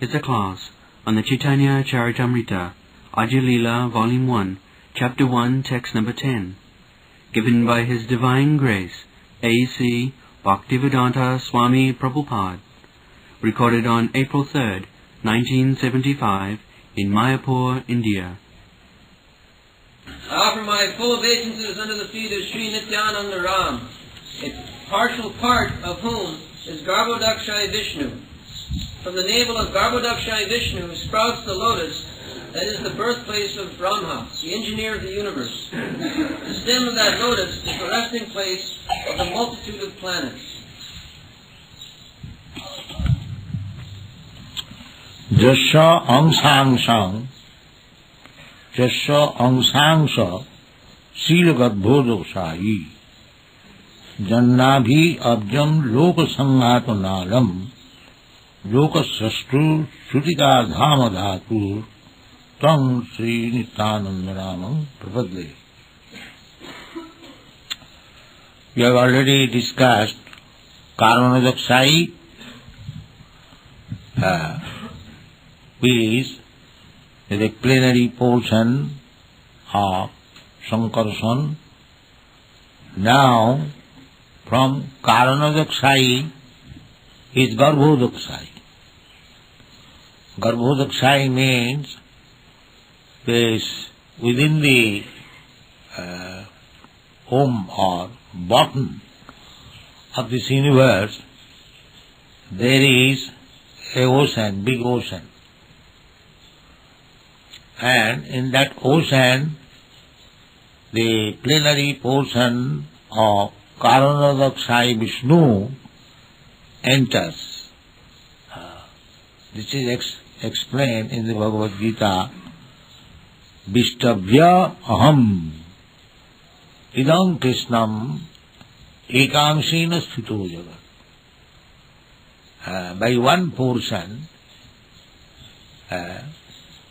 is a class on the Chaitanya Charitamrita, Adi-Lila, Volume 1, Chapter 1, Text number 10, given by His Divine Grace, A.C. Bhaktivedanta Swami Prabhupada, recorded on April 3rd, 1975, in Mayapur, India. I offer my full obeisances under the feet of Sri Nityananda Rama, a partial part of whom is Garbhodakasayi Visnu. From the navel of Garbhodakasayi Visnu sprouts the lotus, that is the birthplace of Brahma, the engineer of the universe. The stem of that lotus is the resting place of the multitude of planets. Jasya angsangsang Jasya angsangsha Sila Garbhodakasayi Jannabhi abjam lokasangato nalam Lokasastru Shutika dhamadhatu Tam Sri Nityananda Rama Prapadle. We have already discussed Garbhodakasayi, which is a plenary portion of Sankarshan. Now, from Garbhodakasayi is Garbhodakasayi. Garbhodakasayi means this within the womb or bottom of this universe there is a ocean, big ocean. And in that ocean the plenary portion of Garbhodakasayi Visnu enters. This is explained in the Bhagavad Gita. Vishtavya aham idam krishnam ekamsena sthito jagat. By one portion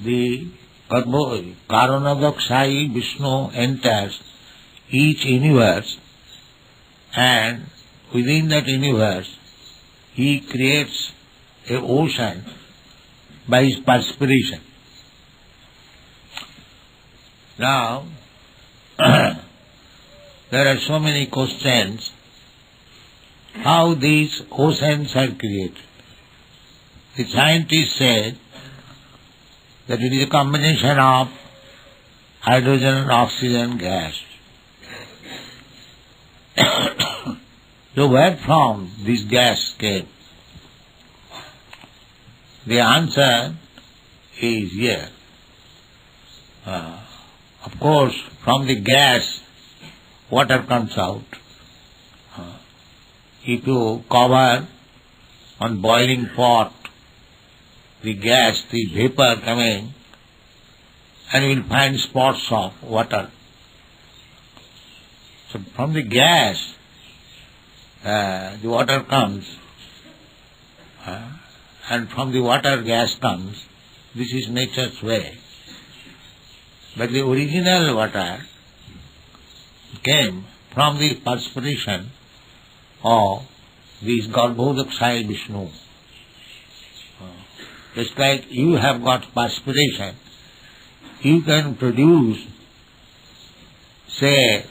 the Garbhodakasayi Visnu enters each universe, and within that universe he creates a ocean by his perspiration. Now, there are so many questions how these oceans are created. The scientists say that it is a combination of hydrogen and oxygen gas. So where from this gas came? The answer is here. Of course, from the gas, water comes out. If you cover on boiling pot the gas, the vapor coming, and you will find spots of water. So from the gas, the water comes, and from the water gas comes. This is nature's way. But the original water came from the perspiration of this Garbhodakasayi Visnu. Just like you have got perspiration, you can produce, say,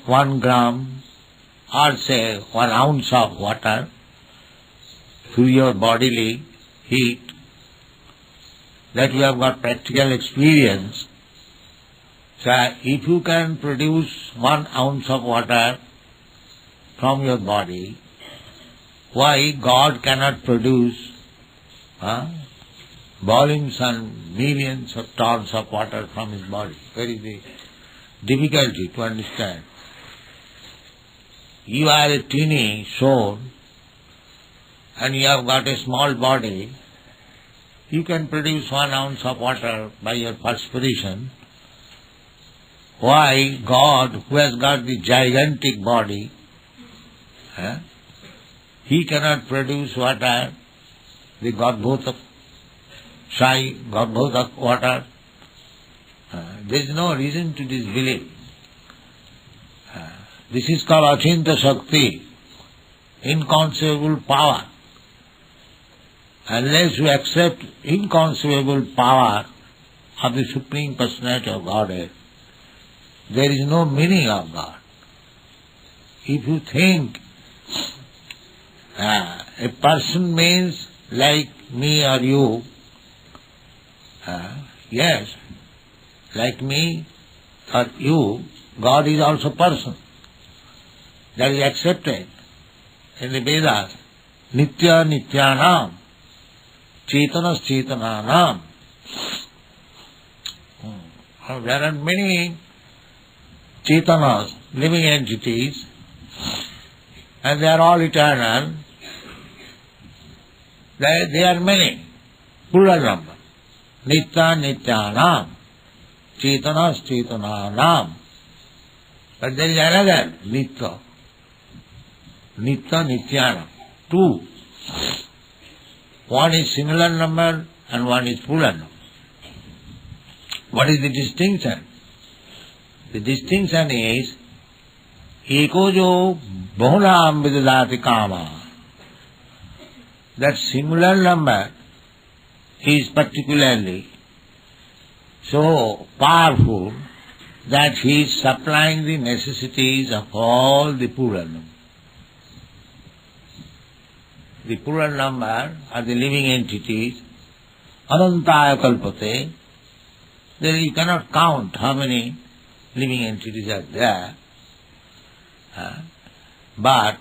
1 gram or say 1 ounce of water through your bodily heat. That you have got practical experience. So if you can produce 1 ounce of water from your body, why God cannot produce volumes and millions of tons of water from his body? Where is the difficulty to understand? You are a teeny soul and you have got a small body. You can produce 1 ounce of water by your perspiration. Why God, who has got the gigantic body, he cannot produce water, the Garbhodakasayi water? There is no reason to disbelieve. This is called Achinta Shakti, inconceivable power. unless you accept inconceivable power of the Supreme Personality of Godhead, there is no meaning of God. If you think a person means like me or you, yes, like me or you, God is also person. That is accepted in the Vedas. Nitya Nityanam, Chetanas Chetananam. There are many Chetanas, living entities, and they are all eternal. They are many, plural number. Nitya Nityanam, Chetanas Chetananam. But there is another Nitya. Nitya Nityanam. Two. One is singular number and one is plural number. What is the distinction? The distinction is eko jo bahunam vidadati kama. That singular number is particularly so powerful that he is supplying the necessities of all the plural number. The plural number are the living entities, anantaya kalpate. There you cannot count how many living entities are there, but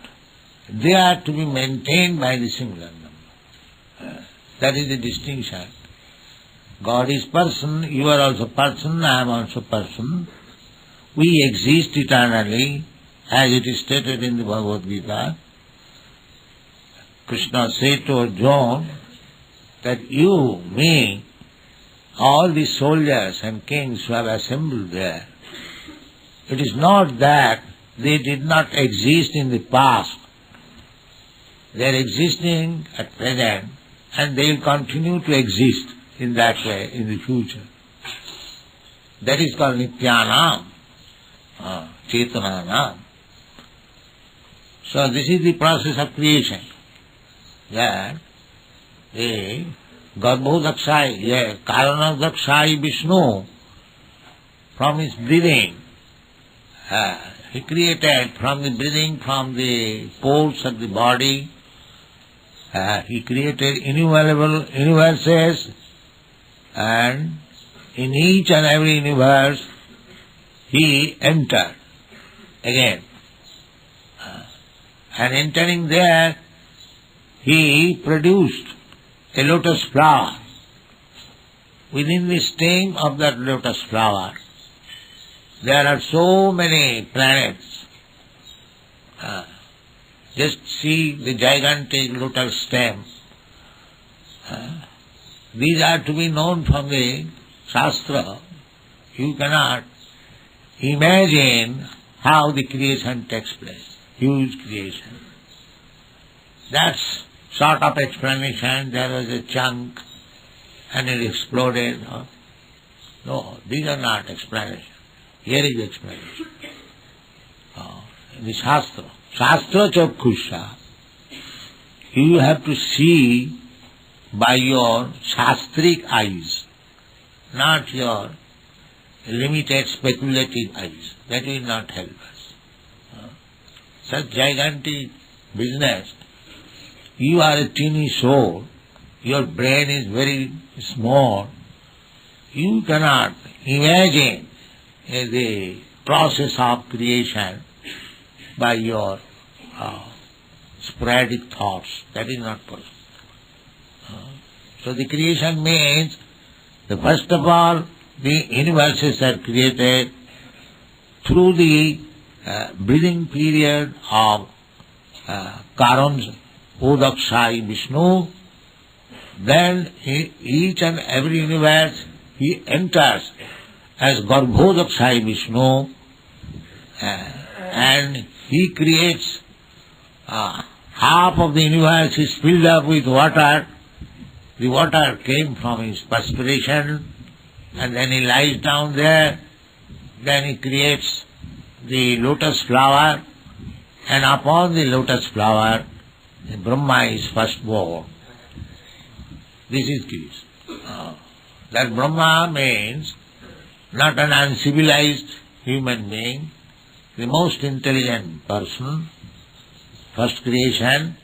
they are to be maintained by the singular number. That is the distinction. God is person, you are also person, I am also person. We exist eternally, as it is stated in the Bhagavad Gita. Krishna said to Arjuna that you, me, all the soldiers and kings who have assembled there, it is not that they did not exist in the past. They are existing at present and they will continue to exist in that way in the future. That is called Nityanam, Chetananam. So this is the process of creation. That the Garbhodakasayi, Karanadakshayi Visnu, from his breathing, he created from the breathing, from the pores of the body, he created innumerable universes, and in each and every universe he entered again. And entering there, he produced a lotus flower. Within the stem of that lotus flower, there are so many planets. Just see the gigantic lotus stem. These are to be known from the Shastra. You cannot imagine how the creation takes place. Huge creation. That's sort of explanation. There was a chunk and it exploded. No, these are not explanations. Here is explanation. In the Shastra. Shastra Chakkusha. You have to see by your Shastric eyes, not your limited speculative eyes. That will not help us. Such gigantic business. You are a teeny soul, your brain is very small, you cannot imagine the process of creation by your sporadic thoughts. That is not possible. So the creation means, first of all, the universes are created through the breathing period of Garbhodakasayi Visnu. Then each and every universe he enters as Garbhodakasayi Visnu, and he creates half of the universe is filled up with water. The water came from his perspiration, and then he lies down there. Then he creates the lotus flower, and upon the lotus flower, Brahma is first born. This is Krishna. That Brahma means not an uncivilized human being, the most intelligent person, first creation.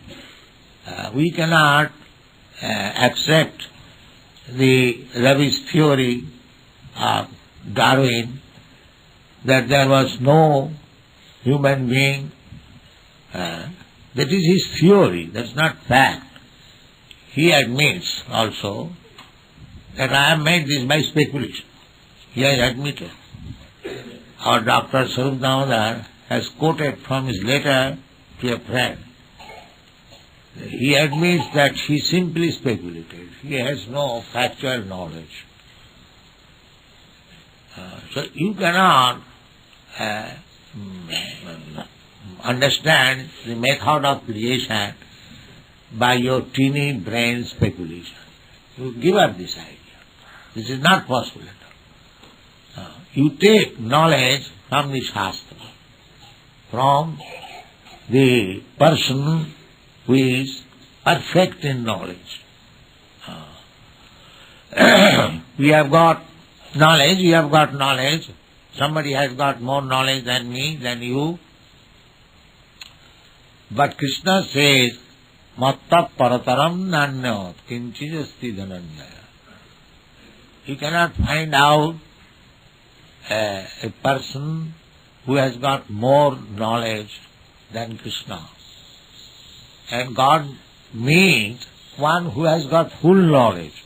We cannot accept the rubbish theory of Darwin that there was no human being. That is his theory, that's not fact. He admits also that I have made this by speculation. He has admitted. Our Dr. Swarup Damodar has quoted from his letter to a friend. He admits that he simply speculated. He has no factual knowledge. So you cannot understand the method of creation by your teeny brain speculation. You give up this idea. This is not possible at all. You take knowledge from the Shastra, from the person who is perfect in knowledge. We have got knowledge, you have got knowledge, somebody has got more knowledge than me, than you. But Krishna says, Matta parataram nanyat kinchijasti dhananjaya. You cannot find out a person who has got more knowledge than Krishna. And God means one who has got full knowledge.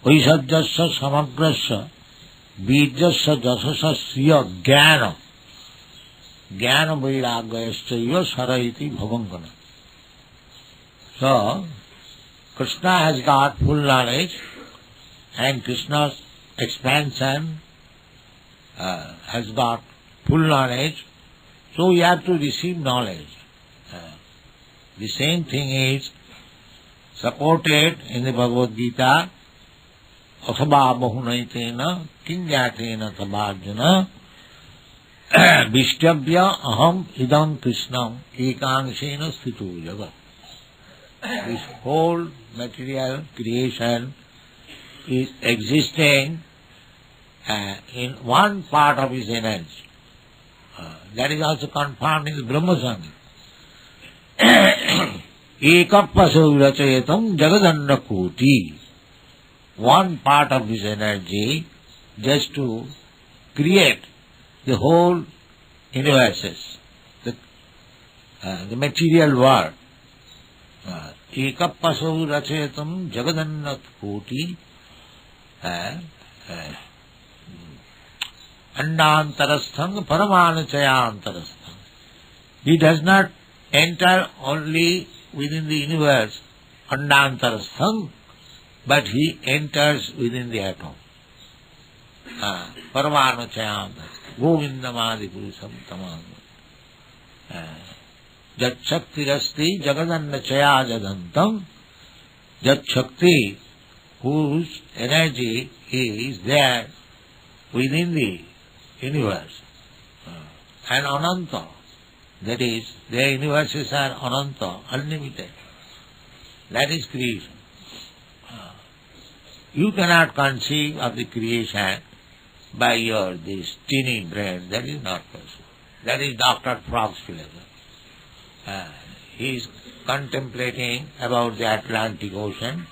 Vaisajyasya samagrasya bijasya jasasya sriya jnana jnana vairagayasya sarayiti bhavangana. So, Krishna has got full knowledge and Krishna's expansion has got full knowledge, so we have to receive knowledge. The same thing is supported in the Bhagavad Gita, Asabha bahunaitena kinyatena tabharjana Vishtavya aham idam krishnam ekangsena sthito jagat. This whole material creation is existing in one part of his energy. That is also confirmed in the Brahma Sangha. Ekapasau rachayatam jagadanna koti. One part of his energy just to create the whole universes, the material world. Ekapasau rachayatam jagadanna koti. Andantarastham paramanachayantarastham. He does not enter only within the universe, andantarastham, but he enters within the atom. Paramanachayantarastham. Govindamadi purusam tamam. Jat shakti rasti jagadanna chaya jadantam. Jat shakti, whose energy is there within the universe. And ananta, that is, their universes are ananta, unlimited. That is creation. You cannot conceive of the creation by your this teeny brain. That is not possible. That is Dr. Frog's philosophy. He is contemplating about the Atlantic Ocean,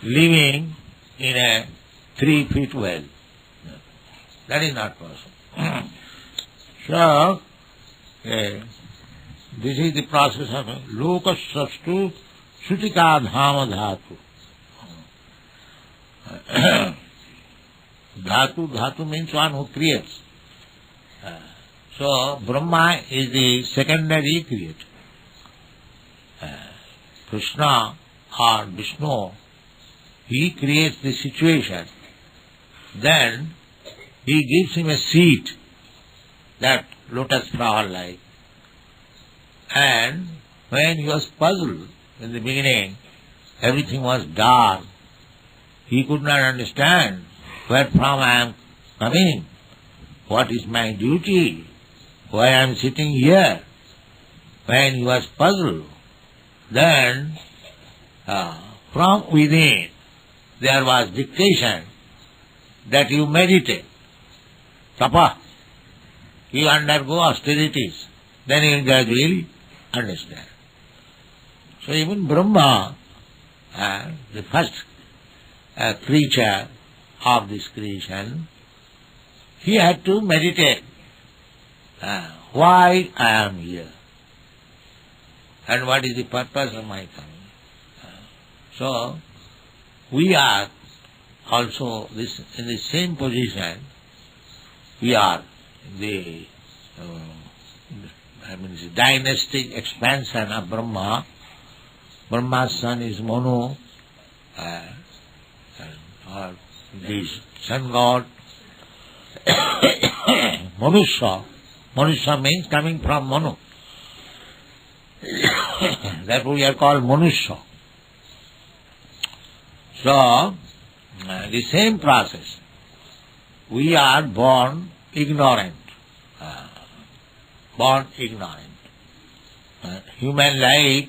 living in a 3-foot well. That is not possible. So, this is the process of lokasastu sutika dhama dhatu. Dhatu means one who creates. So, Brahma is the secondary creator. Krishna or Vishnu, he creates the situation. Then, he gives him a seat, that lotus flower like. And when he was puzzled in the beginning, everything was dark. He could not understand where from I am coming, what is my duty, why I am sitting here. When he was puzzled, then from within there was dictation that you meditate, tapa, you undergo austerities, then you will gradually understand. So even Brahma, the first creature of this creation, he had to meditate. Why I am here? And what is the purpose of my coming? So, we are also in the same position. We are the the dynastic expansion of Brahma. Brahma's son is Manu, or the sun god. Manusha. Manusha means coming from Manu. Therefore we are called Manusha. So, the same process. We are born ignorant. Human life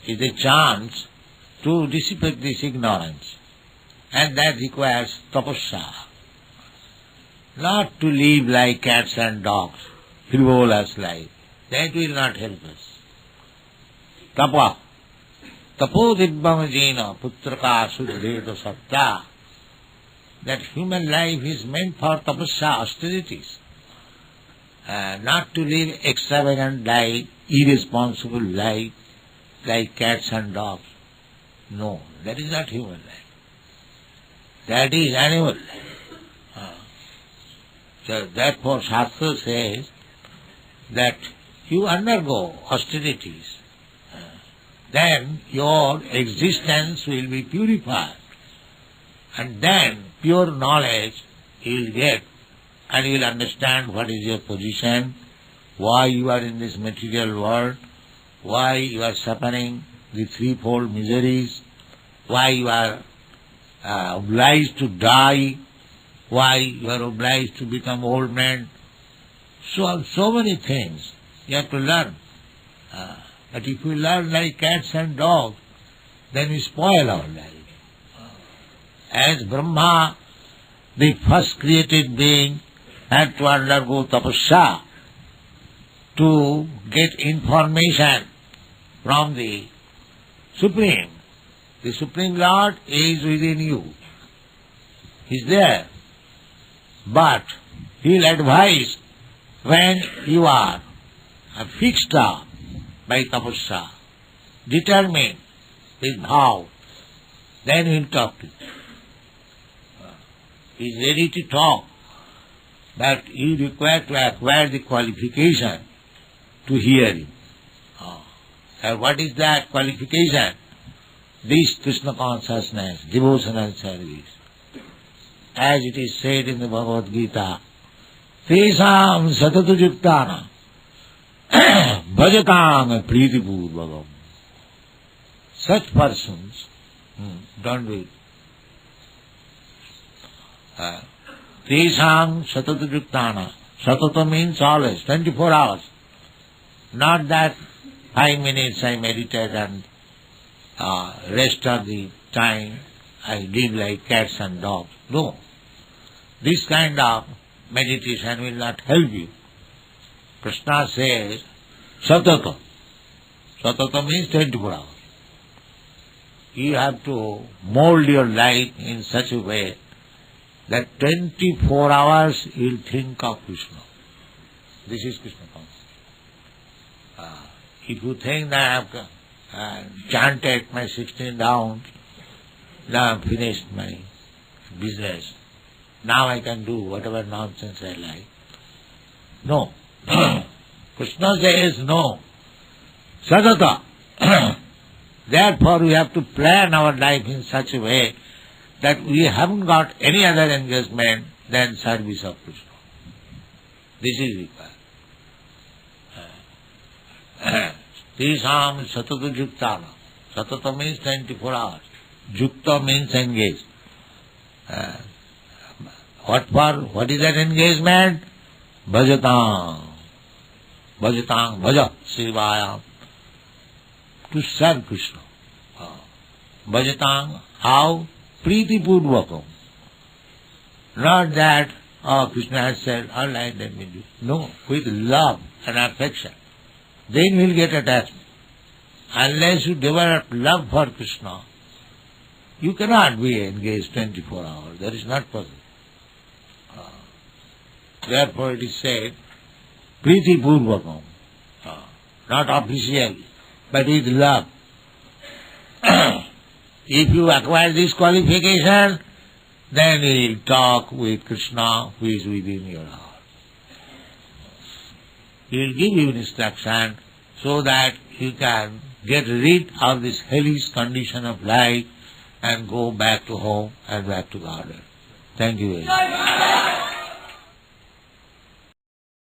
is a chance to dissipate this ignorance, and that requires tapasya. Not to live like cats and dogs, frivolous life. That will not help us. Tapa. Tapo dibbamajena putraka suddheta satta. That human life is meant for tapasya, austerities. Not to live extravagant life, irresponsible life, like cats and dogs. No, that is not human life. That is animal life. So therefore Shastra says that you undergo austerities, then your existence will be purified, and then pure knowledge you will get, and you will understand what is your position, why you are in this material world, why you are suffering the threefold miseries, why you are obliged to die, why you are obliged to become old man. So many things you have to learn. But if we learn like cats and dogs, then we spoil our life. As Brahma, the first created being, had to undergo tapasya to get information from the Supreme. The Supreme Lord is within you. He is there. But He will advise when you are fixed up by tapasya, determined with bhav, then He will talk to you. He is ready to talk, but you require to acquire the qualification to hear Him. And what is that qualification? This Krishna consciousness, devotional service. As it is said in the Bhagavad Gita, Tesam satatu yuktana bhajatam priti purvakam. Such persons don't do it. Tesam satatu yuktana. Satata means always, 24 hours. Not that 5 minutes I meditate and rest of the time I live like cats and dogs. No. This kind of meditation will not help you. Krishna says, Satata. Satata means 24 hours. You have to mold your life in such a way that 24 hours you will think of Krishna. This is Krishna consciousness. If you think that I have chanted my 16 rounds, now I have finished my business, now I can do whatever nonsense I like. No. Krishna says no. Sadata. Therefore we have to plan our life in such a way that we haven't got any other engagement than service of Krishna. This is required. Tisam satata juktana. Satata means 24 hours. Jukta means engaged. What for? What is that engagement? Bhajatam. Bhajatam. Bhaja. Sivayam. To serve Krishna. Bhajatang, how? Priti Purvakam. Not that, oh, Krishna has said, all right, let me do. No, with love and affection. Then we'll get attachment. Unless you develop love for Krishna, you cannot be engaged 24 hours. That is not possible. Therefore it is said, Priti Purvakam. Not officially, but with love. If you acquire this qualification, then you will talk with Krishna who is within your heart. He will give you instruction so that you can get rid of this hellish condition of life and go back to home and back to garden. Thank you very much.